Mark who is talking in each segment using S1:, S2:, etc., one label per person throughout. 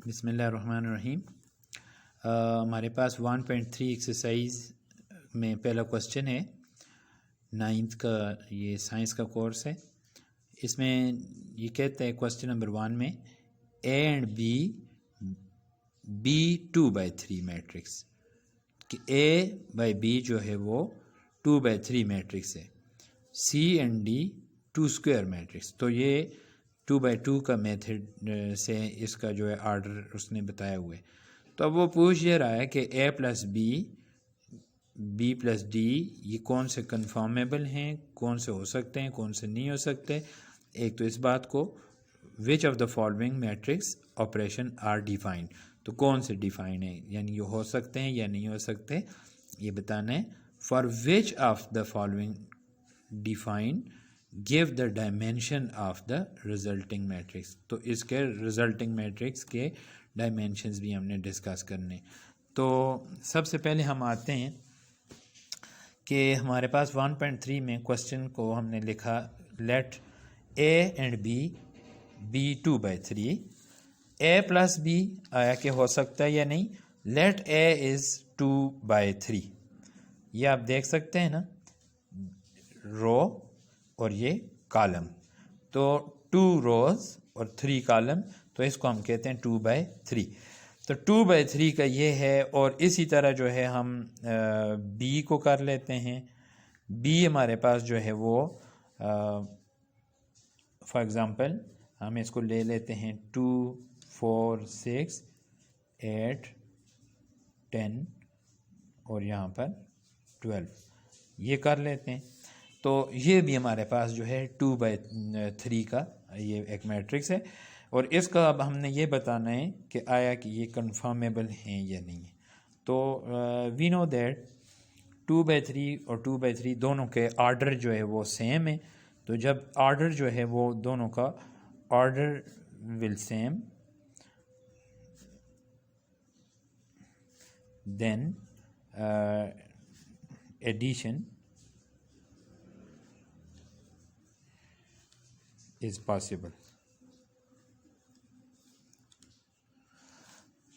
S1: बिस्मिल्लाहिर्रहमानिर्रहीम। हमारे पास 1.3 एक्सरसाइज में पहला क्वेश्चन है, 9th का ये साइंस का कोर्स है। इसमें ये कहता है क्वेश्चन नंबर 1 में ए एंड बी 2/3 मैट्रिक्स कि ए बाई बी जो है वो 2/3 मैट्रिक्स है, सी एंड डी 2 स्क्वायर मैट्रिक्स। तो ये 2/2 का मेथड से इसका जो है आर्डर उसने बताया हुआ है। तो अब वो पूछ ये रहा है कि ए प्लस बी प्लस डी ये कौन से कन्फर्मेबल हैं, कौन से हो सकते हैं, कौन से नहीं हो सकते। एक तो इस बात को which of the following matrix operation are defined, तो कौन से डिफाइन है, यानी ये हो सकते हैं या नहीं हो सकते ये बताना है। For which of the following define give the dimension of the resulting matrix, तो इसके रिजल्टिंग मैट्रिक्स के डायमेंशंस भी हमने डिस्कस करने। तो सबसे पहले हम आते हैं कि हमारे पास 1.3 में क्वेश्चन को हमने लिखा let A and B 2/3, A plus B आया कि हो सकता है या नहीं। लेट ए इज़ 2/3, ये आप देख सकते हैं ना, रो और ये कॉलम, तो 2 रोज और 3 कॉलम, तो इसको हम कहते हैं 2/3। तो 2/3 का ये है। और इसी तरह जो है हम बी को कर लेते हैं। बी हमारे पास जो है वो फॉर एग्ज़ाम्पल हम इसको ले लेते हैं 2, 4, 6, 8, 10 और यहाँ पर 12, ये कर लेते हैं। तो ये भी हमारे पास जो है 2/3 का ये एक मैट्रिक्स है। और इसका अब हमने ये बताना है कि आया कि ये कन्फर्मेबल हैं या नहीं है। तो वी नो दैट 2/3 और 2/3 दोनों के आर्डर जो है वो सेम है। तो जब आर्डर जो है वो दोनों का order will same, then addition is possible.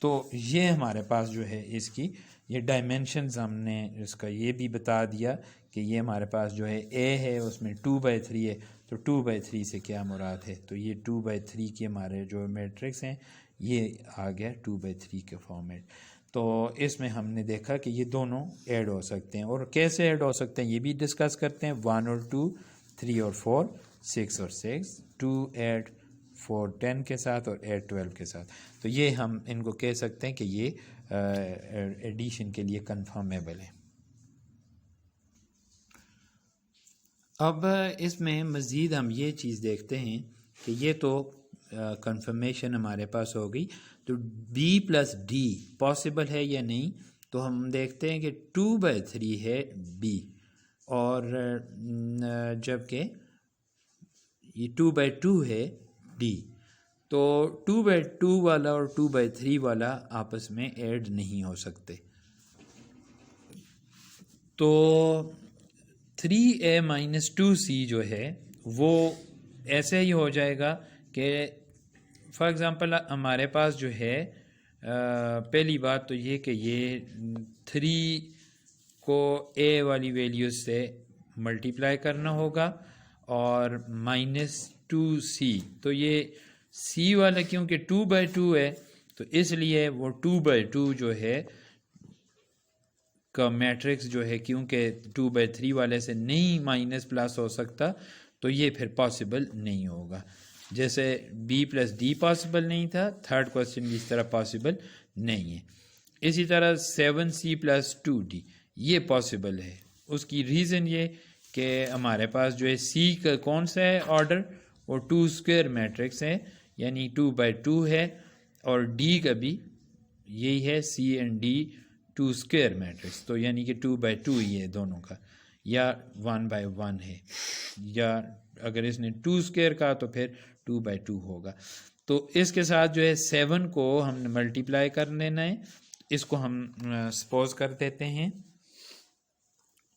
S1: तो ये हमारे पास जो है इसकी ये डायमेंशंस हमने इसका ये भी बता दिया कि ये हमारे पास जो है ए है उसमें 2/3 है, तो 2/3 से क्या मुराद है। तो ये 2/3 के हमारे जो मैट्रिक्स हैं ये आ गया 2/3 के फॉर्मेट। तो इसमें हमने देखा कि ये दोनों ऐड हो सकते हैं, और कैसे ऐड हो सकते हैं ये भी डिस्कस करते हैं। 1 और 2, 3 और 4, 6 और 6, 2 ऐड 4 10 के साथ और 8 12 के साथ। तो ये हम इनको कह सकते हैं कि ये एडिशन के लिए कन्फर्मेबल है। अब इसमें मज़ीद हम ये चीज़ देखते हैं कि ये तो कंफर्मेशन हमारे पास हो गई। तो बी प्लस डी पॉसिबल है या नहीं, तो हम देखते हैं कि 2/3 है बी, और जबकि ये 2/2 है डी। तो 2/2 वाला और 2/3 वाला आपस में ऐड नहीं हो सकते। तो 3a-2c जो है वो ऐसे ही हो जाएगा कि फॉर एग्ज़ाम्पल हमारे पास जो है पहली बात तो ये कि ये 3 को a वाली वैल्यू से मल्टीप्लाई करना होगा, और -2c, तो ये c वाला क्योंकि 2/2 है तो इसलिए वो 2/2 जो है का मैट्रिक्स जो है, क्योंकि 2/3 वाले से नहीं माइनस प्लस हो सकता, तो ये फिर पॉसिबल नहीं होगा। जैसे b प्लस डी पॉसिबल नहीं था, थर्ड क्वेश्चन भी इस तरह पॉसिबल नहीं है। इसी तरह 7c प्लस 2d ये पॉसिबल है। उसकी रीज़न ये कि हमारे पास जो है c का कौन सा है ऑर्डर, और 2 स्क्वायर मैट्रिक्स है यानी 2/2 है, और d का भी यही है, c and d 2 square matrix, तो यानी कि 2/2 ही है दोनों का, या 1/1 है, या अगर इसने 2 स्क्वायर का तो फिर 2/2 होगा। तो इसके साथ जो है 7 को हमने मल्टीप्लाई कर लेना है। इसको हम सपोज कर देते हैं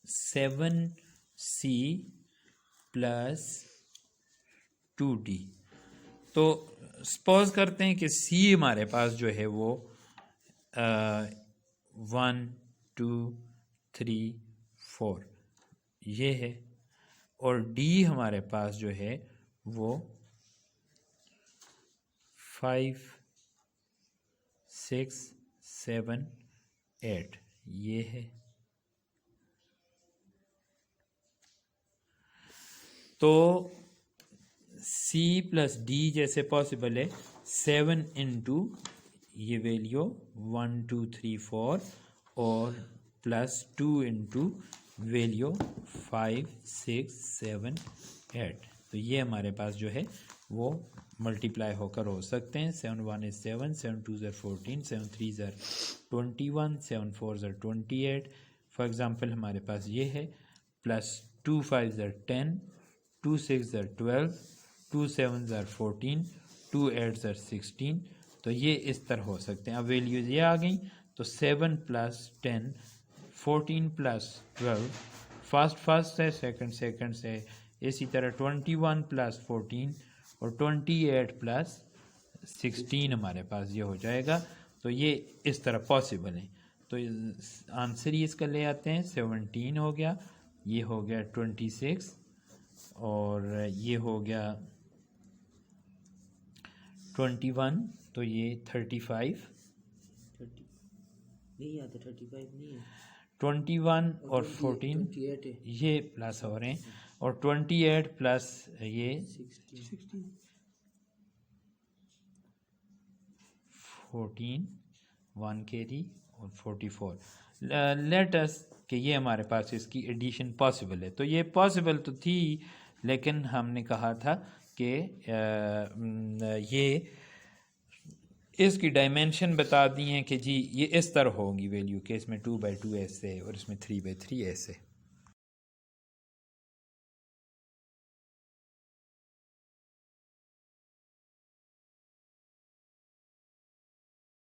S1: 7c प्लस 2d। तो सपोज करते हैं कि सी हमारे पास जो है वो 1 2 3 4 ये है, और डी हमारे पास जो है वो 5 6 7 8 ये है। तो C प्लस डी जैसे पॉसिबल है 7 इंटू ये वैल्यू 1 2 3 4 और प्लस 2 इंटू वैल्यू 5 6 7 8। तो ये हमारे पास जो है वो मल्टीप्लाई होकर हो सकते हैं। 7 1 is 7, 7 2 is 14, 7 3 is 21, 7 4 is 28। For example हमारे पास ये है plus 2 5 is 10, 2 6 is 12, 2 7 is 14, 2 8 is 16। तो ये इस तरह हो सकते हैं। अब वैल्यूज ये आ गई, तो 7 प्लस 10, 14 प्लस 12, फर्स्ट है, सेकंड से, इसी तरह 21 प्लस 14 और 28 प्लस 16 हमारे पास ये हो जाएगा। तो ये इस तरह पॉसिबल है। तो आंसर ही इसका ले आते हैं, 17 हो गया, ये हो गया 26 और ये हो गया 21, तो ये 35
S2: नहीं आता, 35 नहीं है,
S1: 21 और 14
S2: 28 है,
S1: ये प्लस हो रहे हैं, और 28 प्लस ये
S2: 16
S1: 14 1 कैरी और 44। लेट अस कि ये हमारे पास इसकी एडिशन पॉसिबल है। तो ये पॉसिबल तो थी, लेकिन हमने कहा था कि ये इसकी डायमेंशन बता दी हैं कि जी ये इस तरह होगी वैल्यू, कि इसमें 2/2 ऐसे और इसमें 3/3 ऐसे।